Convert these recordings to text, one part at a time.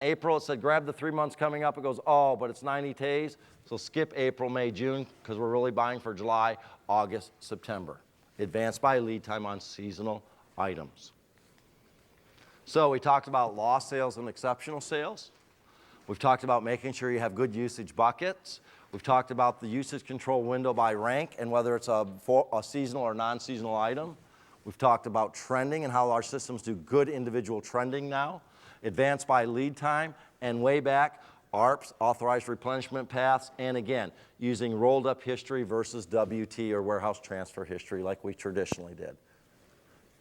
April, it said grab the 3 months coming up. It goes, oh, but it's 90 days. So skip April, May, June, because we're really buying for July, August, September. Advanced by lead time on seasonal items. So we talked about lost sales and exceptional sales. We've talked about making sure you have good usage buckets. We've talked about the usage control window by rank and whether it's a seasonal or non-seasonal item. We've talked about trending and how our systems do good individual trending now. Advanced by lead time, and way back, ARPs, authorized replenishment paths, and again, using rolled up history versus WT or warehouse transfer history like we traditionally did.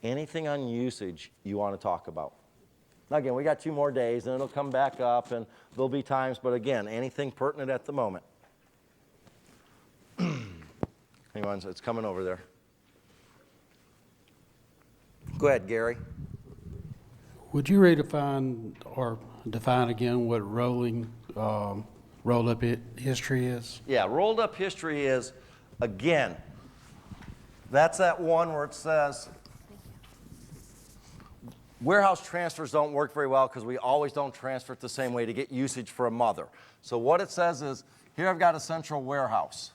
Anything on usage you want to talk about? Now again, we got 2 more days and it'll come back up and there'll be times, but again, anything pertinent at the moment. Hang on, it's coming over there. Go ahead, Gary. Would you redefine or define again what rolled up history is? Yeah, rolled up history is, again, that's that one where it says, warehouse transfers don't work very well because we always don't transfer it the same way to get usage for a mother. So what it says is, here I've got a central warehouse.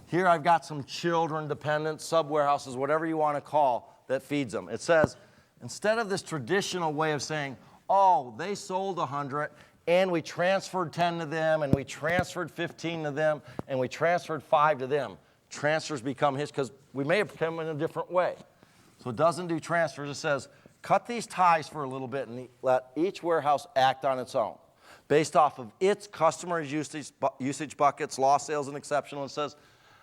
Here I've got some children, dependents, sub-warehouses, whatever you want to call, that feeds them. It says, instead of this traditional way of saying, oh, they sold 100, and we transferred 10 to them, and we transferred 15 to them, and we transferred 5 to them. Transfers become his, because we may have come in a different way. So it doesn't do transfers. It says, cut these ties for a little bit and let each warehouse act on its own. Based off of its customer usage buckets, lost sales, and exceptional, it says,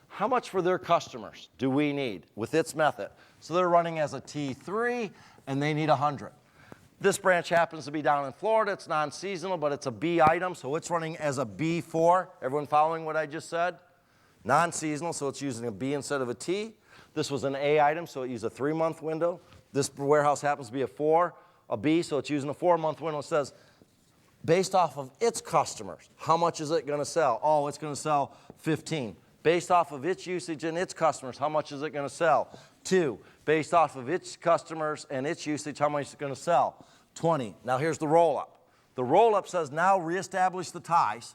how much for their customers do we need with its method? So they're running as a T3, and they need 100. This branch happens to be down in Florida. It's non-seasonal, but it's a B item, so it's running as a B4. Everyone following what I just said? Non-seasonal, so it's using a B instead of a T. This was an A item, so it used a 3-month window. This warehouse happens to be a B, so it's using a 4-month window. It says, based off of its customers, how much is it going to sell? Oh, it's going to sell 15. Based off of its usage and its customers, how much is it going to sell? 2. Based off of its customers and its usage, how much is it going to sell? 20. Now here's the roll-up. The roll-up says now reestablish the ties,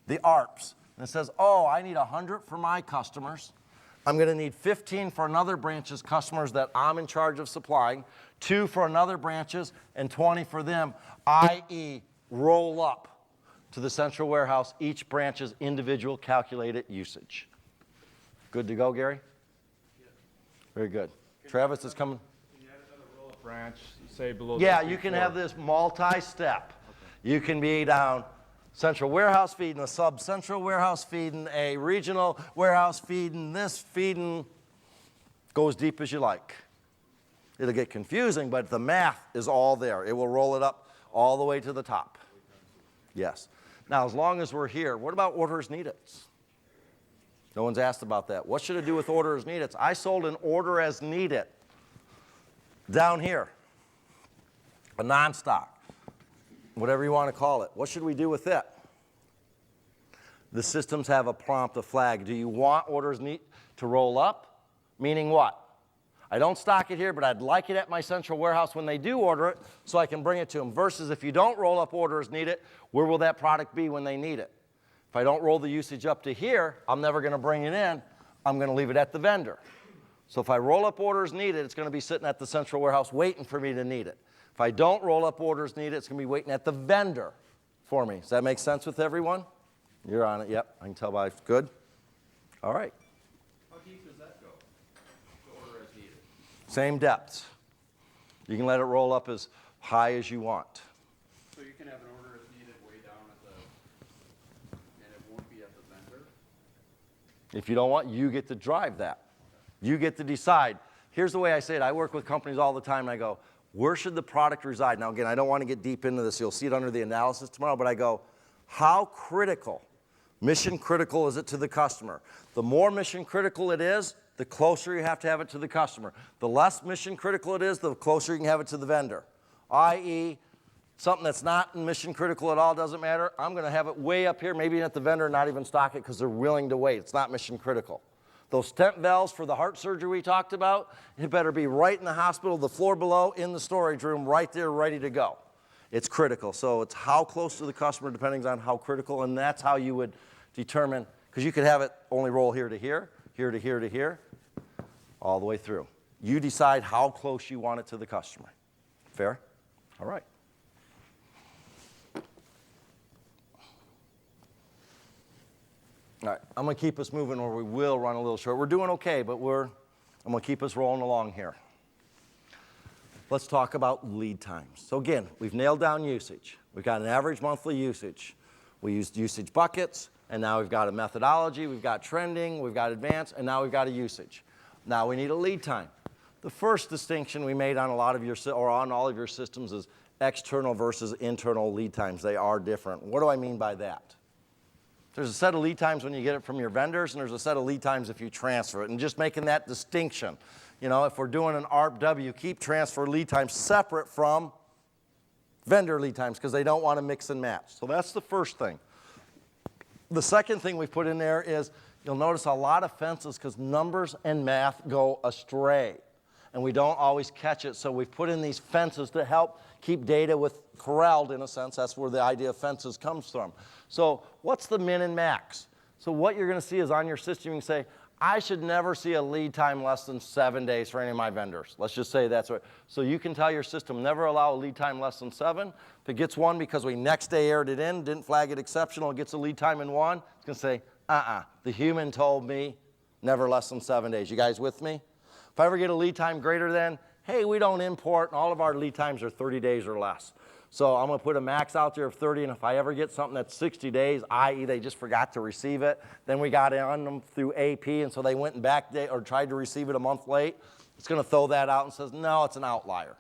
the ARPs. And it says, oh, I need 100 for my customers. I'm going to need 15 for another branch's customers that I'm in charge of supplying, 2 for another branch's, and 20 for them, i.e. roll up to the central warehouse each branch's individual calculated usage. Good to go, Gary? Yeah. Very good. Travis is coming. Can you add another roll-up branch, say below? Yeah, you can have this multi-step. Okay. You can be down central warehouse feeding, a sub-central warehouse feeding, a regional warehouse feeding, this feeding. Go as deep as you like. It'll get confusing, but the math is all there. It will roll it up all the way to the top. Yes. Now, as long as we're here, what about orders needed? No one's asked about that. What should I do with orders needed? I sold an order as needed down here, a non-stock, whatever you want to call it. What should we do with it? The systems have a prompt, a flag. Do you want orders to roll up? Meaning what? I don't stock it here, but I'd like it at my central warehouse when they do order it so I can bring it to them. Versus if you don't roll up orders needed, where will that product be when they need it? If I don't roll the usage up to here, I'm never going to bring it in. I'm going to leave it at the vendor. So if I roll up orders needed, it's going to be sitting at the central warehouse waiting for me to need it. If I don't roll up orders needed, it's going to be waiting at the vendor for me. Does that make sense with everyone? You're on it. Yep, I can tell by good. All right. How deep does that go? The order as needed. Same depths. You can let it roll up as high as you want. So you can have an order as needed way down at the, and it won't be at the vendor? If you don't want, you get to drive that. You get to decide. Here's the way I say it. I work with companies all the time, and I go, where should the product reside? Now, again, I don't want to get deep into this. You'll see it under the analysis tomorrow, but I go, how critical, mission critical is it to the customer? The more mission critical it is, the closer you have to have it to the customer. The less mission critical it is, the closer you can have it to the vendor. I.e., something that's not mission critical at all doesn't matter. I'm going to have it way up here, maybe at the vendor, not even stock it because they're willing to wait. It's not mission critical. Those stent valves for the heart surgery we talked about, it better be right in the hospital, the floor below, in the storage room, right there, ready to go. It's critical. So it's how close to the customer depending on how critical, and that's how you would determine, because you could have it only roll here to here, here to here to here, all the way through. You decide how close you want it to the customer. Fair? All right. All right, I'm going to keep us moving or we will run a little short. We're doing okay, but I'm going to keep us rolling along here. Let's talk about lead times. So again, we've nailed down usage. We've got an average monthly usage. We used usage buckets, and now we've got a methodology, we've got trending, we've got advanced, and now we've got a usage. Now we need a lead time. The first distinction we made on a lot of your, or on all of your systems is external versus internal lead times. They are different. What do I mean by that? There's a set of lead times when you get it from your vendors, and there's a set of lead times if you transfer it. And just making that distinction. You know, if we're doing an ARP-W, keep transfer lead times separate from vendor lead times because they don't want to mix and match. So that's the first thing. The second thing we put in there is you'll notice a lot of fences because numbers and math go astray. And we don't always catch it, so we've put in these fences to help keep data corralled in a sense. That's where the idea of fences comes from. So what's the min and max? So what you're going to see is on your system, you can say, I should never see a lead time less than 7 days for any of my vendors. Let's just say that's right. So you can tell your system, never allow a lead time less than 7. If it gets 1 because we next day aired it in, didn't flag it exceptional, it gets a lead time in 1, it's going to say, the human told me never less than 7 days. You guys with me? If I ever get a lead time greater than, hey, we don't import, and all of our lead times are 30 days or less. So I'm going to put a max out there of 30, and if I ever get something that's 60 days, i.e. they just forgot to receive it, then we got it on them through AP, and so they went and backdate or tried to receive it a month late, it's going to throw that out and says, no, it's an outlier.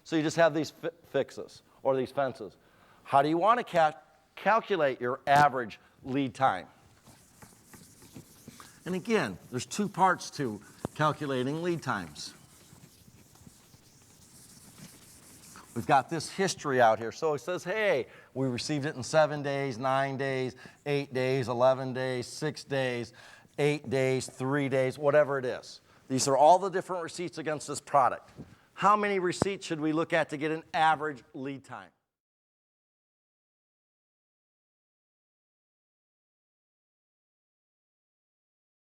So you just have these fixes or these fences. How do you want to calculate your average lead time? And again, there's 2 parts to calculating lead times. We've got this history out here. So it says, hey, we received it in 7 days, 9 days, 8 days, 11 days, 6 days, 8 days, 3 days, whatever it is. These are all the different receipts against this product. How many receipts should we look at to get an average lead time?